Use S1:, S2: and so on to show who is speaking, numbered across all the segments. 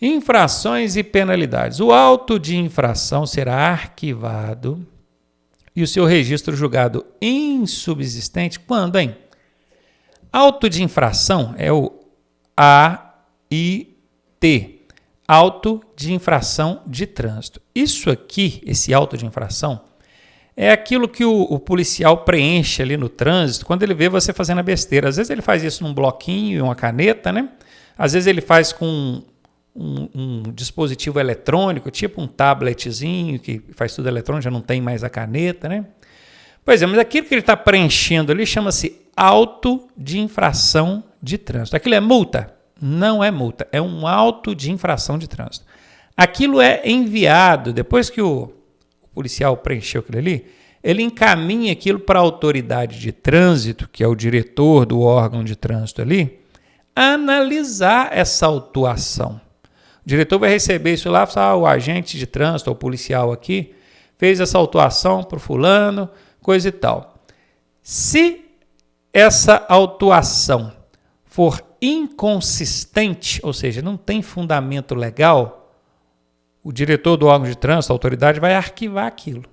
S1: Infrações e penalidades. O auto de infração será arquivado e o seu registro julgado insubsistente quando, hein? Auto de infração é o AIT, auto de infração de trânsito. Isso aqui, esse auto de infração, é aquilo que o policial preenche ali no trânsito quando ele vê você fazendo a besteira. Às vezes ele faz isso num bloquinho e uma caneta, né? Às vezes ele faz com um dispositivo eletrônico, tipo um tabletzinho que faz tudo eletrônico, já não tem mais a caneta, né? Pois é, mas aquilo que ele está preenchendo ali chama-se auto de infração de trânsito. Aquilo é multa? Não é multa, é um auto de infração de trânsito. Aquilo é enviado, depois que o policial preencheu aquilo ali, ele encaminha aquilo para a autoridade de trânsito, que é o diretor do órgão de trânsito ali, analisar essa autuação. O diretor vai receber isso lá e falar, o agente de trânsito, o policial aqui, fez essa autuação para o fulano, coisa e tal. Se essa autuação for inconsistente, ou seja, não tem fundamento legal, o diretor do órgão de trânsito, a autoridade, vai arquivar aquilo.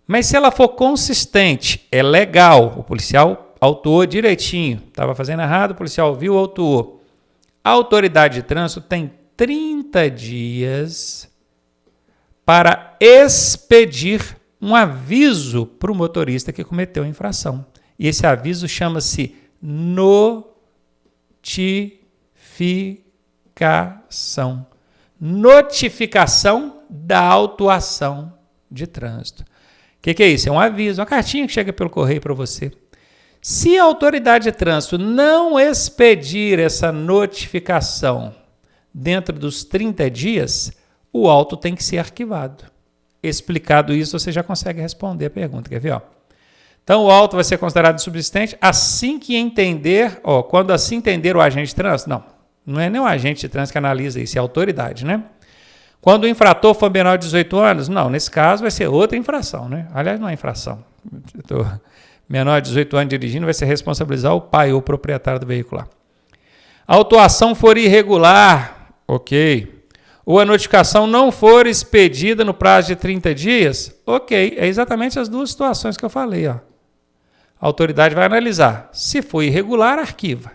S1: Mas se ela for consistente, é legal, o policial autuou direitinho, estava fazendo errado, o policial viu, autuou. A autoridade de trânsito tem 30 dias para expedir um aviso para o motorista que cometeu a infração. E esse aviso chama-se notificação. Notificação da autuação de trânsito. O que é isso? É um aviso, uma cartinha que chega pelo correio para você. Se a autoridade de trânsito não expedir essa notificação dentro dos 30 dias, o auto tem que ser arquivado. Explicado isso, você já consegue responder a pergunta. Quer ver? Então, o auto vai ser considerado insubsistente assim que entender, quando assim entender o agente de trânsito. Não é nem o agente de trânsito que analisa isso, é a autoridade, né? Quando o infrator for menor de 18 anos, não, nesse caso vai ser outra infração, né? Aliás, não é infração. Menor de 18 anos dirigindo vai ser responsabilizar o pai ou o proprietário do veículo. A autuação for irregular, ok. Ou a notificação não for expedida no prazo de 30 dias, ok. É exatamente as duas situações que eu falei. A autoridade vai analisar. Se for irregular, arquiva.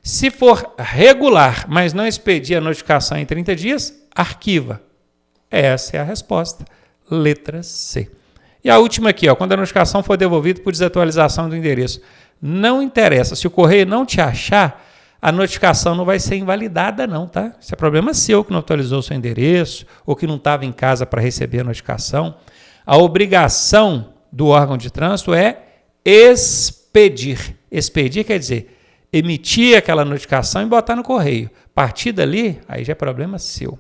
S1: Se for regular, mas não expedir a notificação em 30 dias, arquiva. Essa é a resposta. Letra C. E a última aqui, quando a notificação for devolvida por desatualização do endereço. Não interessa. Se o correio não te achar, a notificação não vai ser invalidada não, tá? Isso é problema seu que não atualizou o seu endereço ou que não estava em casa para receber a notificação. A obrigação do órgão de trânsito é expedir. Expedir quer dizer emitir aquela notificação e botar no correio. A partir dali, aí já é problema seu.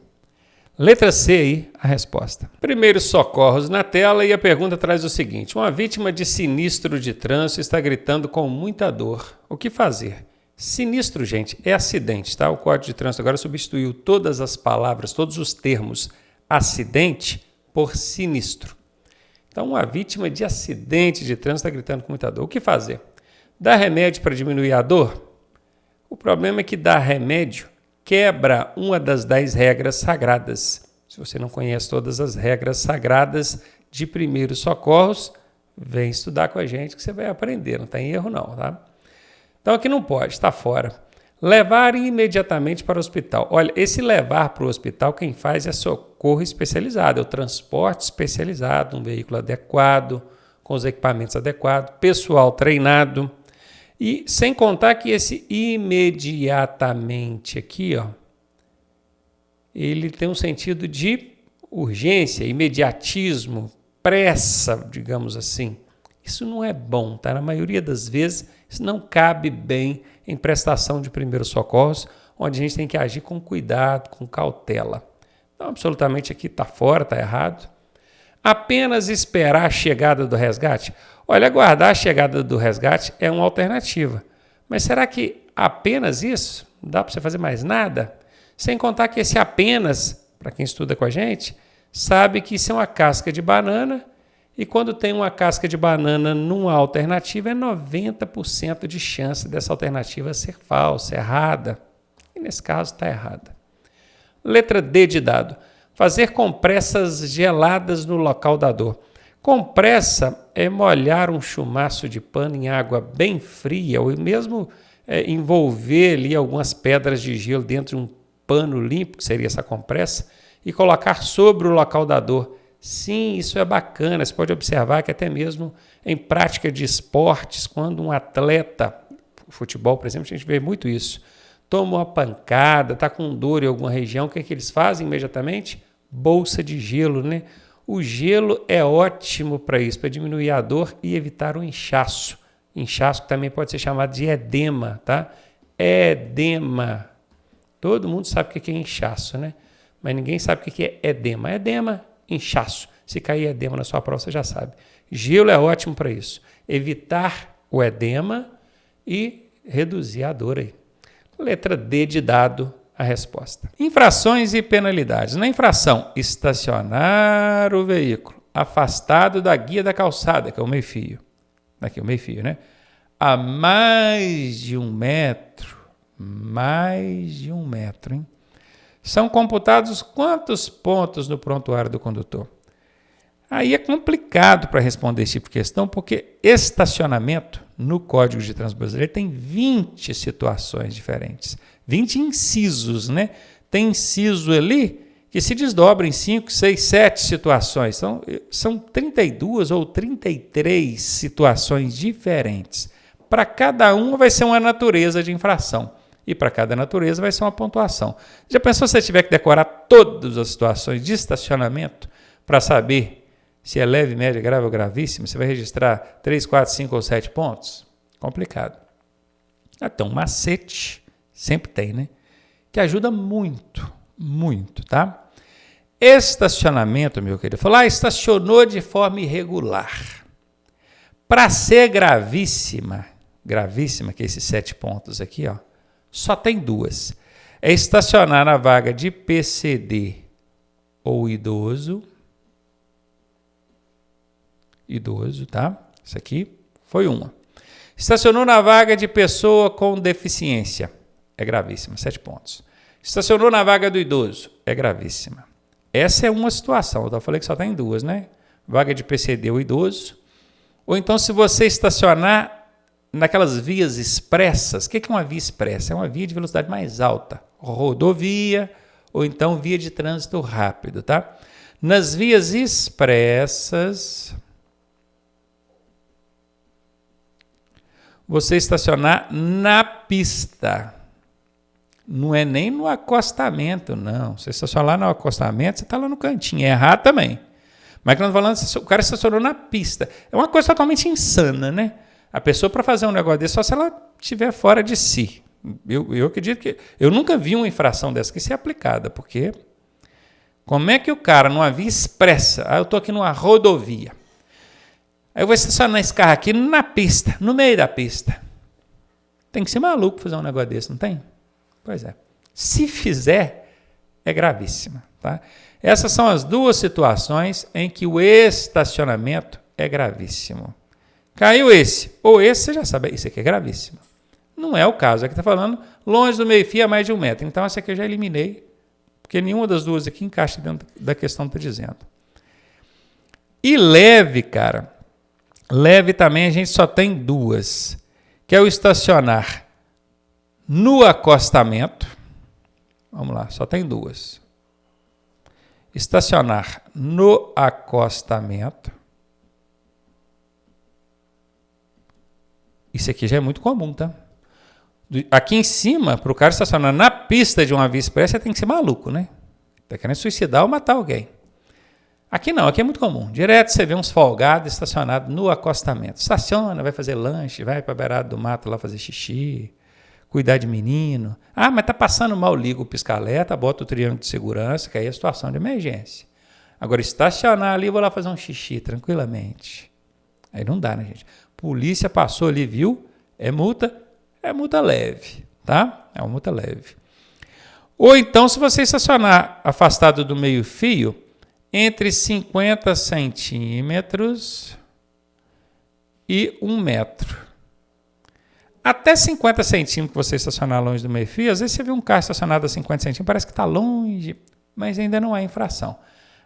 S1: Letra C aí, a resposta. Primeiros socorros na tela e a pergunta traz o seguinte. Uma vítima de sinistro de trânsito está gritando com muita dor. O que fazer? Sinistro, gente, é acidente, tá? O Código de Trânsito agora substituiu todas as palavras, todos os termos acidente por sinistro. Então, uma vítima de acidente de trânsito está gritando com muita dor. O que fazer? Dar remédio para diminuir a dor? O problema é que dar remédio quebra uma das 10 regras sagradas. Se você não conhece todas as regras sagradas de primeiros socorros, vem estudar com a gente que você vai aprender, não tem erro não, tá? Então aqui não pode, está fora. Levar imediatamente para o hospital. Olha, esse levar para o hospital, quem faz é socorro especializado, é o transporte especializado, um veículo adequado, com os equipamentos adequados, pessoal treinado. E sem contar que esse imediatamente aqui, ele tem um sentido de urgência, imediatismo, pressa, digamos assim. Isso não é bom, tá? Na maioria das vezes, isso não cabe bem em prestação de primeiros socorros, onde a gente tem que agir com cuidado, com cautela. Então, absolutamente aqui está fora, está errado. Apenas esperar a chegada do resgate? Olha, aguardar a chegada do resgate é uma alternativa. Mas será que apenas isso? Não dá para você fazer mais nada? Sem contar que esse apenas, para quem estuda com a gente, sabe que isso é uma casca de banana e quando tem uma casca de banana numa alternativa é 90% de chance dessa alternativa ser falsa, errada. E nesse caso está errada. Letra D de dado. Fazer compressas geladas no local da dor. Compressa é molhar um chumaço de pano em água bem fria ou mesmo envolver ali algumas pedras de gelo dentro de um pano limpo, que seria essa compressa, e colocar sobre o local da dor. Sim, isso é bacana. Você pode observar que até mesmo em prática de esportes, quando um atleta, futebol, por exemplo, a gente vê muito isso, toma uma pancada, está com dor em alguma região, o que é que eles fazem imediatamente? Bolsa de gelo, né? O gelo é ótimo para isso, para diminuir a dor e evitar o inchaço. Inchaço também pode ser chamado de edema, tá? Edema. Todo mundo sabe o que é inchaço, né? Mas ninguém sabe o que é edema. Edema, inchaço. Se cair edema na sua prova, você já sabe. Gelo é ótimo para isso. Evitar o edema e reduzir a dor aí. Letra D de dado. A resposta. Infrações e penalidades. Na infração, estacionar o veículo afastado da guia da calçada, que é o meio-fio. Aqui, o meio-fio, né? A mais de 1 metro. Mais de 1 metro, hein? São computados quantos pontos no prontuário do condutor? Aí é complicado para responder esse tipo de questão, porque estacionamento no Código de Trânsito Brasileiro tem 20 situações diferentes. 20 incisos, né? Tem inciso ali que se desdobra em 5, 6, 7 situações. Então, são 32 ou 33 situações diferentes. Para cada uma vai ser uma natureza de infração. E para cada natureza vai ser uma pontuação. Já pensou se você tiver que decorar todas as situações de estacionamento para saber se é leve, média, grave ou gravíssimo? Você vai registrar 3, 4, 5 ou 7 pontos? Complicado. Então, macete sempre tem, né? Que ajuda muito, muito, tá? Estacionamento, meu querido. Falar, estacionou de forma irregular. Para ser gravíssima, que é esses 7 pontos aqui, ó, só tem 2. É estacionar na vaga de PCD ou idoso. Idoso, tá? Isso aqui foi uma. Estacionou na vaga de pessoa com deficiência. É gravíssima, 7 pontos. Estacionou na vaga do idoso. É gravíssima. Essa é uma situação. Eu falei que só tem 2, né? Vaga de PCD ou idoso. Ou então, se você estacionar naquelas vias expressas. O que é uma via expressa? É uma via de velocidade mais alta. Rodovia ou então via de trânsito rápido, tá? Nas vias expressas, você estacionar na pista. Não é nem no acostamento, não. Você estacionar lá no acostamento, você está lá no cantinho. É errado também. Mas que nós estamos falando, o cara estacionou na pista. É uma coisa totalmente insana, né? A pessoa, para fazer um negócio desse, só se ela estiver fora de si. Eu acredito que... Eu nunca vi uma infração dessa que ser aplicada, porque... Como é que o cara, numa via expressa... eu estou aqui numa rodovia. Aí eu vou estacionar esse carro aqui na pista, no meio da pista. Tem que ser maluco fazer um negócio desse, não tem? Pois é. Se fizer, é gravíssima. Tá? Essas são as 2 situações em que o estacionamento é gravíssimo. Caiu esse, ou esse, você já sabe, isso aqui é gravíssimo. Não é o caso, aqui está falando longe do meio-fio a mais de 1 metro. Então, essa aqui eu já eliminei, porque nenhuma das 2 aqui encaixa dentro da questão que está dizendo. E leve, cara, leve também a gente só tem 2, que é o estacionar no acostamento. Vamos lá, só tem 2. Estacionar no acostamento. Isso aqui já é muito comum, tá? Aqui em cima, para o cara estacionar na pista de uma via expressa, você tem que ser maluco, né? Tá querendo suicidar ou matar alguém. Aqui não, aqui é muito comum. Direto você vê uns folgados estacionados no acostamento. Estaciona, vai fazer lanche, vai para a beirada do mato lá fazer xixi, cuidar de menino. Ah, mas tá passando mal, liga o pisca-alerta, bota o triângulo de segurança, que aí é situação de emergência. Agora, estacionar ali, vou lá fazer um xixi tranquilamente. Aí não dá, né, gente? Polícia passou ali, viu? É multa leve, tá? É uma multa leve. Ou então, se você estacionar afastado do meio-fio, entre 50 centímetros e 1 metro. Até 50 centímetros que você estacionar longe do meio-fio, às vezes você vê um carro estacionado a 50 centímetros, parece que está longe, mas ainda não é infração.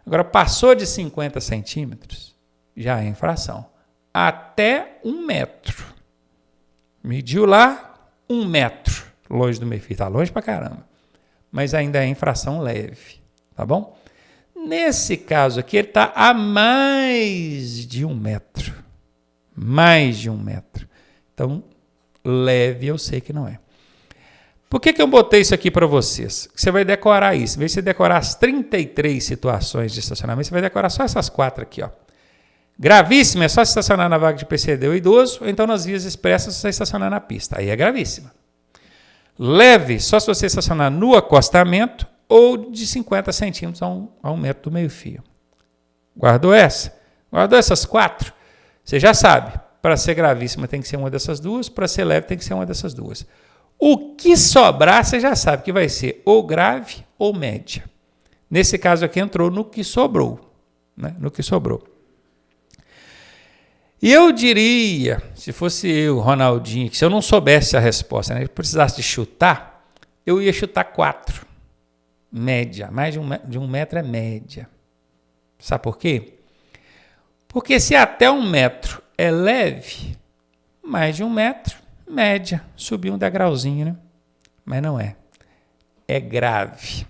S1: Agora, passou de 50 centímetros, já é infração. Até 1 metro. Mediu lá, 1 metro longe do meio-fio. Está longe pra caramba. Mas ainda é infração leve, tá bom? Nesse caso aqui, ele está a mais de 1 metro. Mais de 1 metro. Então, leve eu sei que não é. Por que eu botei isso aqui para vocês? Você vai decorar isso. Em vez de você decorar as 33 situações de estacionamento, você vai decorar só essas 4 aqui, ó. Gravíssima é só se estacionar na vaga de PCD ou idoso, ou então nas vias expressas você estacionar na pista. Aí é gravíssima. Leve só se você estacionar no acostamento ou de 50 centímetros a 1 metro do meio-fio. Guardou essa? Guardou essas 4? Você já sabe. Para ser gravíssima tem que ser uma dessas duas, para ser leve tem que ser uma dessas duas. O que sobrar, você já sabe que vai ser ou grave ou média. Nesse caso aqui entrou no que sobrou. Né? No que sobrou. E eu diria, se fosse eu, Ronaldinho, que se eu não soubesse a resposta, né, precisasse de chutar, eu ia chutar 4. Média. Mais de 1 metro é média. Sabe por quê? Porque se até 1 metro é leve, mais de 1 metro, média. Subiu um degrauzinho, né? Mas não é. É grave.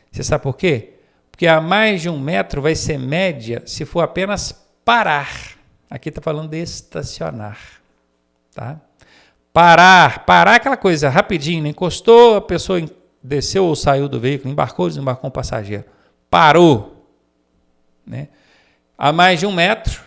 S1: Você sabe por quê? Porque a mais de 1 metro vai ser média se for apenas parar. Aqui está falando de estacionar. Tá? Parar é aquela coisa rapidinho, né? Encostou, a pessoa desceu ou saiu do veículo, embarcou, desembarcou um passageiro. Parou. Né? A mais de 1 metro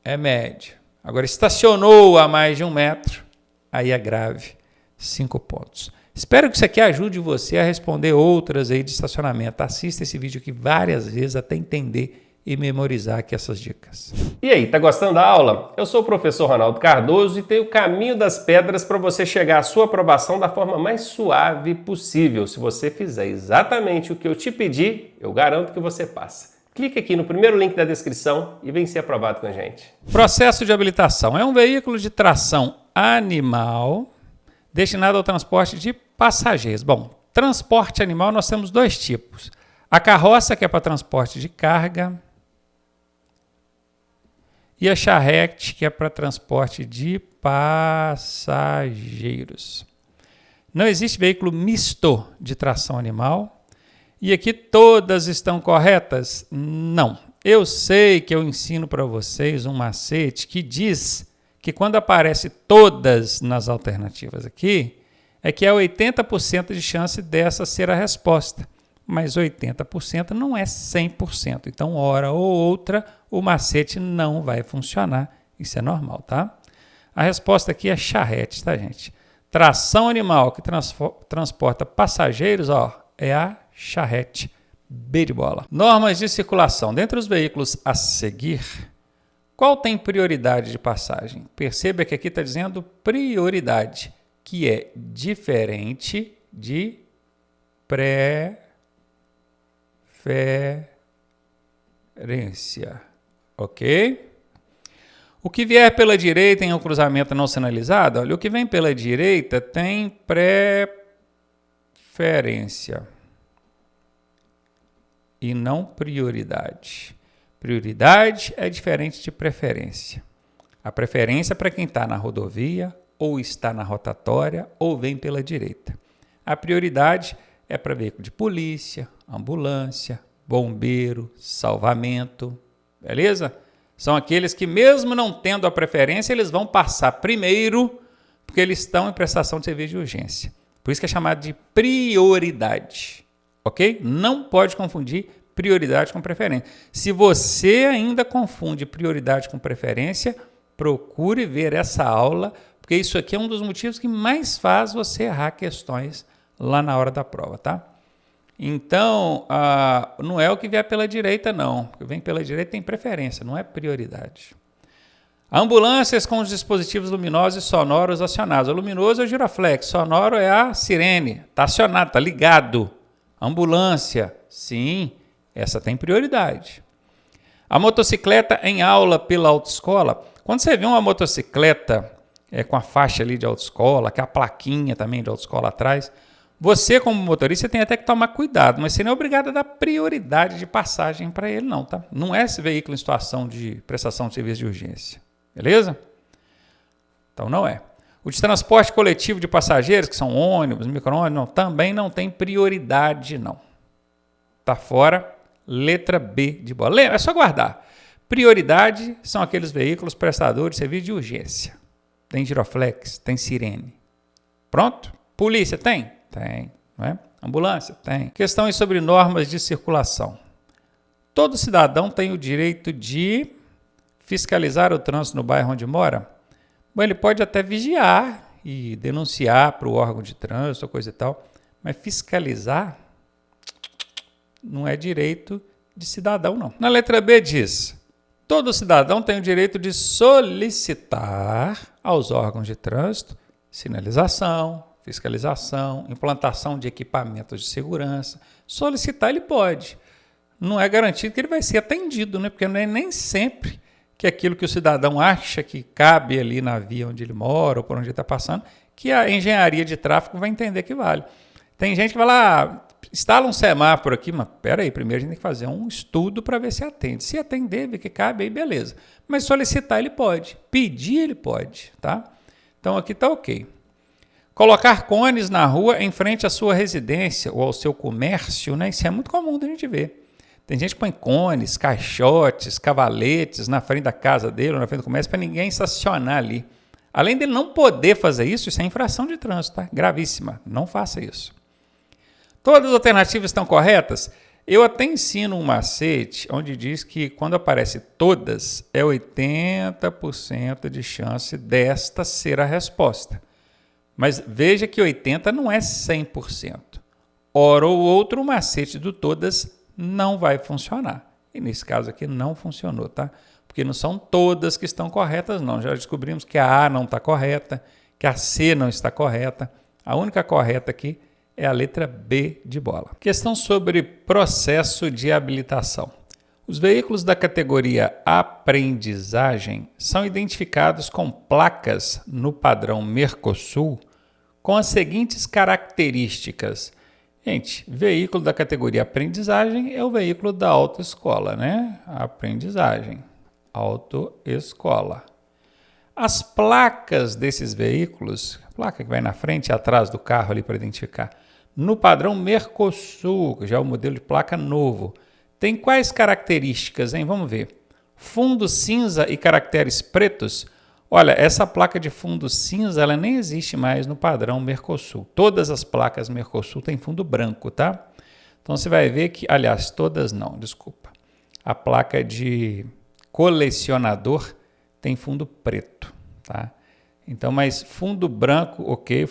S1: é média. Agora, estacionou a mais de 1 metro, aí é grave. 5 pontos. Espero que isso aqui ajude você a responder outras aí de estacionamento. Assista esse vídeo aqui várias vezes até entender e memorizar aqui essas dicas.
S2: E aí, tá gostando da aula? Eu sou o professor Ronaldo Cardoso e tenho o caminho das pedras para você chegar à sua aprovação da forma mais suave possível. Se você fizer exatamente o que eu te pedi, eu garanto que você passa. Clique aqui no primeiro link da descrição e vem ser aprovado com a gente.
S1: Processo de habilitação. É um veículo de tração animal destinado ao transporte de passageiros. Bom, transporte animal nós temos 2 tipos. A carroça, que é para transporte de carga, e a charrete, que é para transporte de passageiros. Não existe veículo misto de tração animal. E aqui todas estão corretas? Não. Eu sei que eu ensino para vocês um macete que diz que quando aparece todas nas alternativas aqui, é que é 80% de chance dessa ser a resposta. Mas 80% não é 100%. Então, hora ou outra, o macete não vai funcionar. Isso é normal, tá? A resposta aqui é charrete, tá, gente? Tração animal que transporta passageiros, ó, é a charrete. B de bola. Normas de circulação. Dentre os veículos a seguir, qual tem prioridade de passagem? Perceba que aqui está dizendo prioridade, que é diferente de preferência. Ok? O que vier pela direita em um cruzamento não sinalizado, olha, o que vem pela direita tem preferência e não prioridade. Prioridade é diferente de preferência. A preferência é para quem está na rodovia, ou está na rotatória, ou vem pela direita. A prioridade é para veículo de polícia, ambulância, bombeiro, salvamento, beleza? São aqueles que, mesmo não tendo a preferência, eles vão passar primeiro, porque eles estão em prestação de serviço de urgência. Por isso que é chamado de prioridade, ok? Não pode confundir prioridade com preferência. Se você ainda confunde prioridade com preferência, procure ver essa aula, porque isso aqui é um dos motivos que mais faz você errar questões lá na hora da prova, tá? Então, não é o que vier pela direita, não. O que vem pela direita tem preferência, não é prioridade. Ambulâncias com os dispositivos luminosos e sonoros acionados. O luminoso é o giroflex, sonoro é a sirene. Está acionado, está ligado. Ambulância, sim, essa tem prioridade. A motocicleta em aula pela autoescola. Quando você vê uma motocicleta com a faixa ali de autoescola, com a plaquinha também de autoescola atrás. Você, como motorista, tem até que tomar cuidado, mas você não é obrigado a dar prioridade de passagem para ele, não, tá? Não é esse veículo em situação de prestação de serviço de urgência, beleza? Então não é. O de transporte coletivo de passageiros, que são ônibus, micro-ônibus, também não tem prioridade, não. Tá fora, letra B de bola. Lembra, é só guardar. Prioridade são aqueles veículos prestadores de serviço de urgência. Tem giroflex, tem sirene. Pronto? Polícia tem? Tem. Não é? Ambulância? Tem. Questões sobre normas de circulação. Todo cidadão tem o direito de fiscalizar o trânsito no bairro onde mora? Bom, ele pode até vigiar e denunciar para o órgão de trânsito, coisa e tal, mas fiscalizar não é direito de cidadão, não. Na letra B diz: todo cidadão tem o direito de solicitar aos órgãos de trânsito sinalização, fiscalização, implantação de equipamentos de segurança. Solicitar ele pode. Não é garantido que ele vai ser atendido, né? Porque não é nem sempre que aquilo que o cidadão acha que cabe ali na via onde ele mora ou por onde ele está passando, que a engenharia de tráfego vai entender que vale. Tem gente que vai lá, instala um semáforo aqui, mas peraí, primeiro a gente tem que fazer um estudo para ver se atende. Se atender, ver que cabe, aí beleza. Mas solicitar ele pode, pedir ele pode, tá? Então aqui está ok. Colocar cones na rua em frente à sua residência ou ao seu comércio, né? Isso é muito comum da gente ver. Tem gente que põe cones, caixotes, cavaletes na frente da casa dele ou na frente do comércio para ninguém estacionar ali. Além dele não poder fazer isso, isso é infração de trânsito, tá? Gravíssima. Não faça isso. Todas as alternativas estão corretas? Eu até ensino um macete onde diz que quando aparece todas, é 80% de chance desta ser a resposta. Mas veja que 80% não é 100%. Ora ou outro, o macete do todas não vai funcionar. E nesse caso aqui não funcionou, tá? Porque não são todas que estão corretas, não. Já descobrimos que a A não está correta, que a C não está correta. A única correta aqui é a letra B de bola. Questão sobre processo de habilitação. Os veículos da categoria aprendizagem são identificados com placas no padrão Mercosul com as seguintes características. Gente, veículo da categoria aprendizagem é o veículo da autoescola, né? Aprendizagem, autoescola. As placas desses veículos, a placa que vai na frente e atrás do carro ali para identificar, no padrão Mercosul, que já é o modelo de placa novo, tem quais características, hein? Vamos ver. Fundo cinza e caracteres pretos. Olha, essa placa de fundo cinza, ela nem existe mais no padrão Mercosul. Todas as placas Mercosul têm fundo branco, tá? Então você vai ver que, aliás, todas não, desculpa. A placa de colecionador tem fundo preto, tá? Então, mas fundo branco, ok,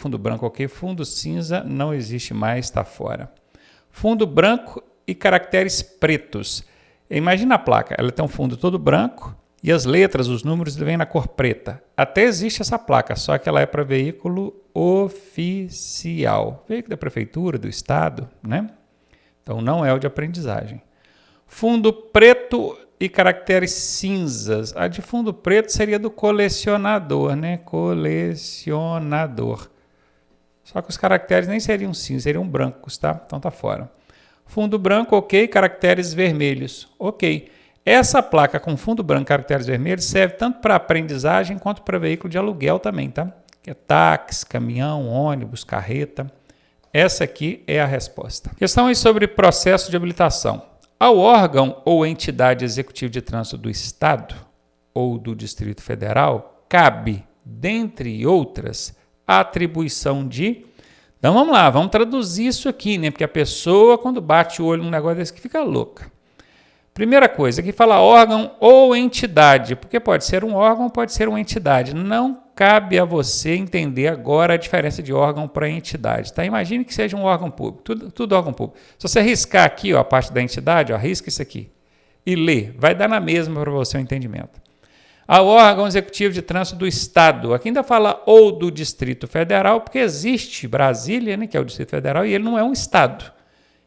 S1: fundo cinza não existe mais, está fora. Fundo branco e caracteres pretos. Imagina a placa, ela tem um fundo todo branco, e as letras, os números, vêm na cor preta. Até existe essa placa, só que ela é para veículo oficial. Veículo da prefeitura, do estado, né? Então não é o de aprendizagem. Fundo preto e caracteres cinzas. A de fundo preto seria do colecionador, né? Colecionador. Só que os caracteres nem seriam cinzas, seriam brancos, tá? Então tá fora. Fundo branco, ok. Caracteres vermelhos, ok. Essa placa com fundo branco e caracteres vermelhos serve tanto para aprendizagem quanto para veículo de aluguel também, tá? Que é táxi, caminhão, ônibus, carreta. Essa aqui é a resposta. Questões sobre processo de habilitação. Ao órgão ou entidade executiva de trânsito do Estado ou do Distrito Federal, cabe, dentre outras, a atribuição de... Então vamos lá, vamos traduzir isso aqui, né? Porque a pessoa, quando bate o olho num negócio desse, que fica louca. Primeira coisa, aqui fala órgão ou entidade, porque pode ser um órgão, pode ser uma entidade. Não cabe a você entender agora a diferença de órgão para entidade, tá? Imagine que seja um órgão público, tudo órgão público. Se você riscar aqui, ó, a parte da entidade, ó, risca isso aqui e lê, vai dar na mesma para você o entendimento. Ao órgão executivo de trânsito do Estado, aqui ainda fala ou do Distrito Federal, porque existe Brasília, né, que é o Distrito Federal, e ele não é um Estado.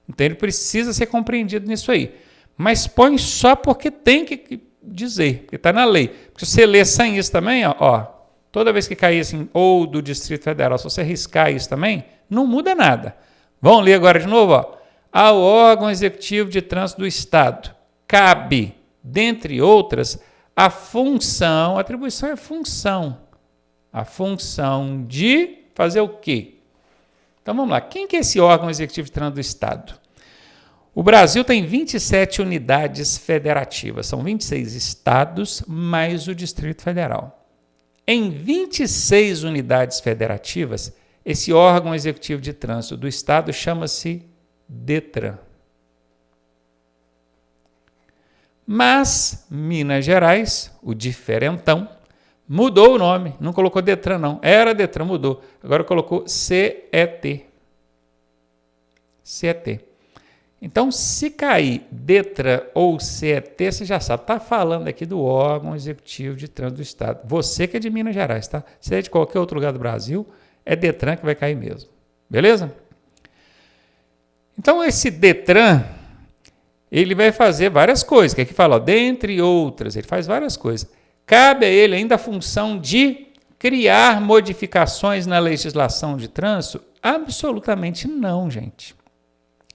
S1: Então ele precisa ser compreendido nisso aí. Mas põe só porque tem que dizer, porque está na lei. Porque se você ler sem isso também, ó, toda vez que cair assim, ou do Distrito Federal, se você riscar isso também, não muda nada. Vamos ler agora de novo, ó. Ao órgão executivo de trânsito do Estado cabe, dentre outras, a função, a atribuição é função, a função de fazer o quê? Então vamos lá, quem que é esse órgão executivo de trânsito do Estado? O Brasil tem 27 unidades federativas, são 26 estados mais o Distrito Federal. Em 26 unidades federativas, esse órgão executivo de trânsito do Estado chama-se DETRAN. Mas Minas Gerais, o diferentão, mudou o nome, não colocou DETRAN não, era DETRAN, mudou, agora colocou CET. CET. Então, se cair DETRAN ou CET, você já sabe, está falando aqui do órgão executivo de trânsito do Estado. Você que é de Minas Gerais, tá? Se é de qualquer outro lugar do Brasil, é DETRAN que vai cair mesmo. Beleza? Então, esse DETRAN, ele vai fazer várias coisas, que aqui fala, ó, dentre outras, ele faz várias coisas. Cabe a ele ainda a função de criar modificações na legislação de trânsito? Absolutamente não, gente.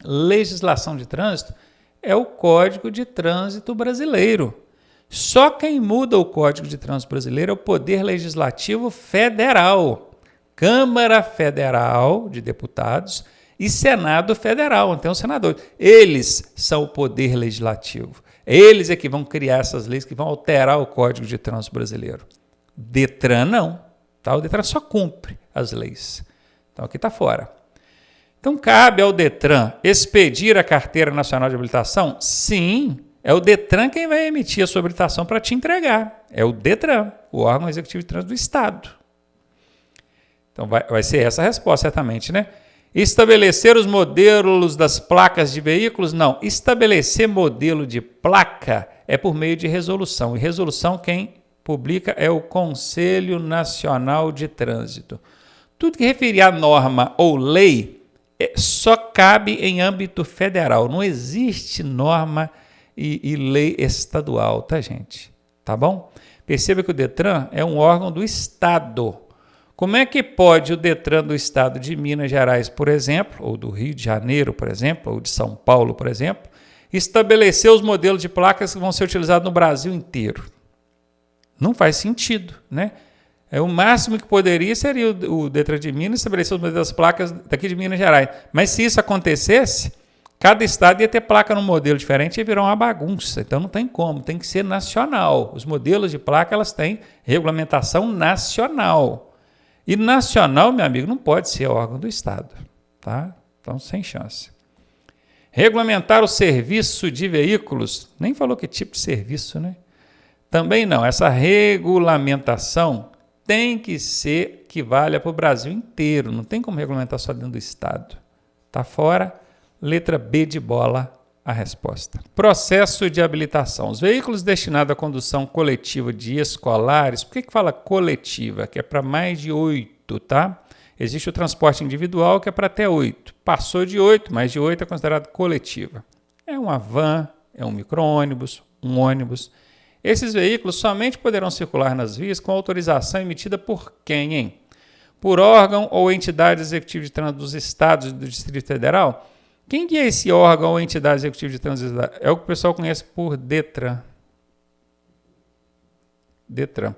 S1: Legislação de trânsito é o Código de Trânsito Brasileiro. Só quem muda o Código de Trânsito Brasileiro é o Poder Legislativo Federal. Câmara Federal de Deputados e Senado Federal, então os senadores. Eles são o Poder Legislativo. Eles é que vão criar essas leis que vão alterar o Código de Trânsito Brasileiro. DETRAN não. Tá? O DETRAN só cumpre as leis. Então aqui está fora. Então, cabe ao DETRAN expedir a Carteira Nacional de Habilitação? Sim, é o DETRAN quem vai emitir a sua habilitação para te entregar. É o DETRAN, o órgão executivo de trânsito do Estado. Então, vai ser essa a resposta, certamente, né? Estabelecer os modelos das placas de veículos? Não. Estabelecer modelo de placa é por meio de resolução. E resolução quem publica é o Conselho Nacional de Trânsito. Tudo que referir a norma ou lei só cabe em âmbito federal. Não existe norma e lei estadual, tá, gente? Tá bom? Perceba que o DETRAN é um órgão do Estado. Como é que pode o DETRAN do Estado de Minas Gerais, por exemplo, ou do Rio de Janeiro, por exemplo, ou de São Paulo, por exemplo, estabelecer os modelos de placas que vão ser utilizados no Brasil inteiro? Não faz sentido, né? O máximo que poderia seria o DETRAN de Minas estabelecer os modelos das placas daqui de Minas Gerais. Mas se isso acontecesse, cada estado ia ter placa num modelo diferente e ia virar uma bagunça. Então não tem como, tem que ser nacional. Os modelos de placa, elas têm regulamentação nacional. E nacional, meu amigo, não pode ser órgão do Estado. Tá? Então, sem chance. Regulamentar o serviço de veículos. Nem falou que tipo de serviço, né? Também não. Essa regulamentação tem que ser que valha para o Brasil inteiro. Não tem como regulamentar só dentro do Estado. Está fora. Letra B de bola, a resposta. Processo de habilitação. Os veículos destinados à condução coletiva de escolares, por que fala coletiva? Que é para mais de 8, tá? Existe o transporte individual, que é para até 8. Passou de 8, mais de 8 é considerado coletiva. É uma van, é um micro-ônibus, um ônibus. Esses veículos somente poderão circular nas vias com autorização emitida por quem, hein? Por órgão ou entidade executiva de trânsito dos estados e do Distrito Federal? Quem que é esse órgão ou entidade executiva de trânsito? É o que o pessoal conhece por DETRAN. DETRAN.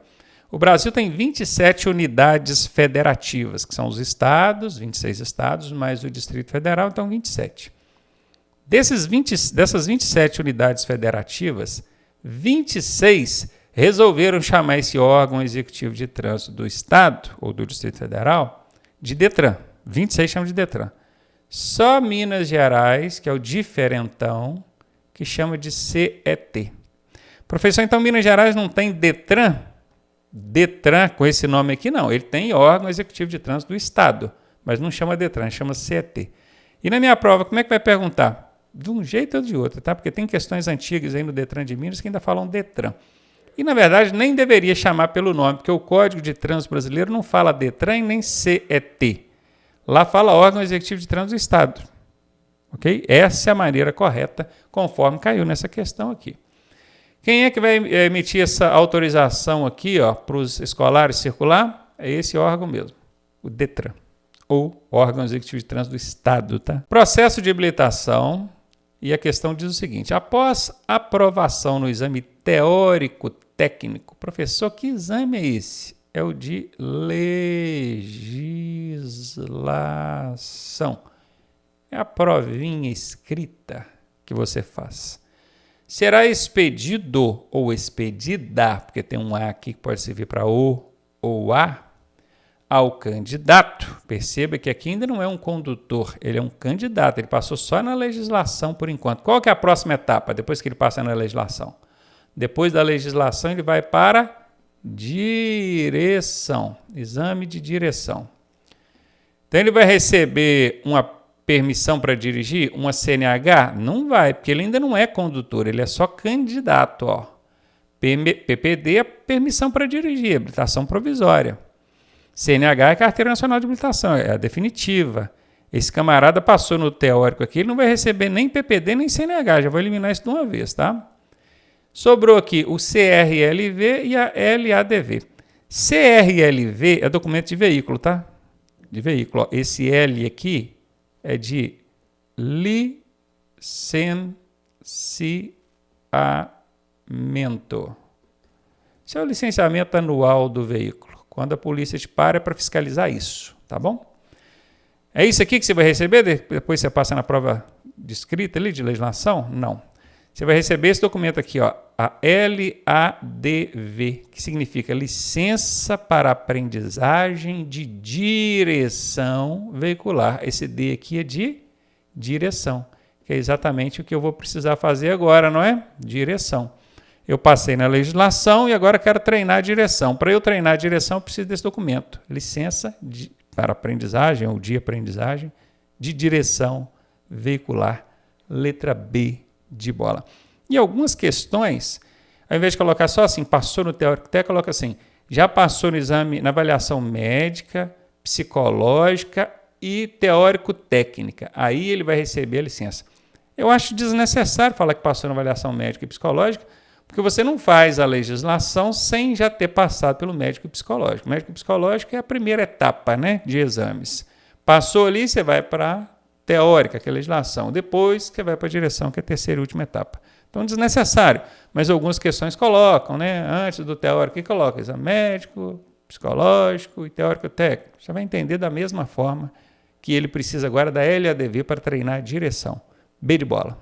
S1: O Brasil tem 27 unidades federativas, que são os estados, 26 estados, mais o Distrito Federal, então 27. Dessas 27 unidades federativas, 26 resolveram chamar esse órgão executivo de trânsito do Estado, ou do Distrito Federal, de DETRAN. 26 chamam de DETRAN. Só Minas Gerais, que é o diferentão, que chama de CET. Professor, então Minas Gerais não tem DETRAN? DETRAN, com esse nome aqui, não. Ele tem órgão executivo de trânsito do Estado, mas não chama DETRAN, chama CET. E na minha prova, como é que vai perguntar? De um jeito ou de outro, tá? Porque tem questões antigas aí no DETRAN de Minas que ainda falam DETRAN. E, na verdade, nem deveria chamar pelo nome, porque o Código de Trânsito Brasileiro não fala DETRAN e nem CET. Lá fala órgão executivo de trânsito do Estado. Ok? Essa é a maneira correta, conforme caiu nessa questão aqui. Quem é que vai emitir essa autorização aqui para os escolares circular? É esse órgão mesmo, o DETRAN, ou órgão executivo de trânsito do Estado. Tá? Processo de habilitação, e a questão diz o seguinte: após aprovação no exame teórico técnico, professor, que exame é esse? É o de legislação. É a provinha escrita que você faz. Será expedido ou expedida, porque tem um A aqui que pode servir para o ou a, ao candidato. Perceba que aqui ainda não é um condutor, ele é um candidato, ele passou só na legislação por enquanto. Qual que é a próxima etapa depois que ele passa na legislação? Depois da legislação ele vai para direção, exame de direção. Então ele vai receber uma permissão para dirigir, uma CNH? Não vai, porque ele ainda não é condutor, ele é só candidato. PPD é permissão para dirigir, habilitação provisória. CNH é Carteira Nacional de Habilitação, é a definitiva. Esse camarada passou no teórico aqui, ele não vai receber nem PPD nem CNH, já vou eliminar isso de uma vez, tá? Sobrou aqui o CRLV e a LADV. CRLV é documento de veículo, tá? De veículo. Esse L aqui é de licenciamento. Isso é o licenciamento anual do veículo. Quando a polícia te para para fiscalizar isso, tá bom? É isso aqui que você vai receber? Depois você passa na prova de escrita ali, de legislação? Não. Você vai receber esse documento aqui, a LADV, que significa Licença para Aprendizagem de Direção Veicular. Esse D aqui é de direção, que é exatamente o que eu vou precisar fazer agora, não é? Direção. Eu passei na legislação e agora quero treinar a direção. Para eu treinar a direção, eu preciso desse documento. Licença para aprendizagem, ou de aprendizagem, de direção veicular, letra B de bola. E algumas questões, ao invés de colocar só assim, passou no teórico técnico, coloca assim, já passou no exame, na avaliação médica, psicológica e teórico-técnica. Aí ele vai receber a licença. Eu acho desnecessário falar que passou na avaliação médica e psicológica, porque você não faz a legislação sem já ter passado pelo médico e psicológico. O médico e psicológico é a primeira etapa, né, de exames. Passou ali, você vai para teórica, que é a legislação. Depois você vai para a direção, que é a terceira e última etapa. Então, desnecessário. Mas algumas questões colocam, né? Antes do teórico, que coloca exame médico, psicológico e teórico técnico. Você vai entender da mesma forma que ele precisa agora da LADV para treinar a direção. B de bola.